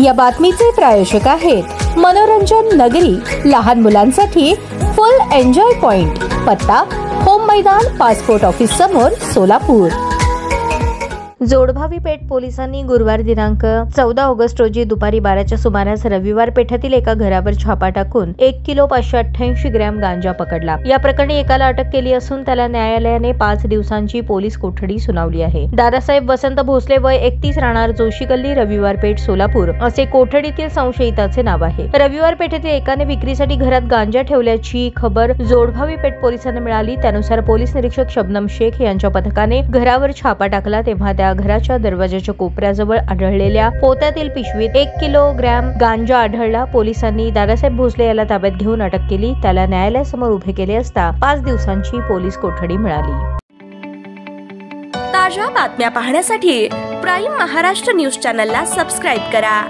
या बातमीचे प्रायोजक आहेत मनोरंजन नगरी, लहान मुलांसाठी फुल एन्जॉय पॉइंट, पत्ता होम मैदान, पासपोर्ट ऑफिस समोर, सोलापूर। जोडभावी पेठ पोलिसांनी गुरुवार दिनांक 14 ऑगस्ट रोजी दुपारी 12च्या सुमारास रविवार पेठेतील एका घरावर छापा टाकून 1 किलो 588 ग्रॅम गांजा पकडला। या प्रकरणी एकाला अटक केली असून त्याला न्यायालयाने 5 दिवसांची पोलीस कोठडी सुनावली आहे। दादासाहेब वसंत भोसले वय 31 राहणार जोशी गल्ली, रविवार पेठ, सोलापूर असे कोठडीतील संशयिताचे नाव आहे। रविवार पेठेतील एकाने विक्रीसाठी घरात गांजा ठेवल्याची खबर जोडभावी पेठ पोलिसांना मिळाली। त्यानुसार पोलीस निरीक्षक शबनम शेख यांच्या पथकाने घरावर छापा टाकला तेव्हा त्या घराच्या दरवाजाच्या कोपऱ्याजवळ आढळलेल्या पोत्यातील पिशवीत 1 किलोग्रॅम गांजा आढळला। पोलिसांनी दादासाहेब भोसले याला ताब्यात घेऊन अटक केली। त्याला न्यायालयासमोर उभे केले असता 5 दिवसांची पोलीस कोठडी मिळाली। ताज्या बातम्या पाहण्यासाठी प्राईम महाराष्ट्र न्यूज चॅनलला सबस्क्राईब करा।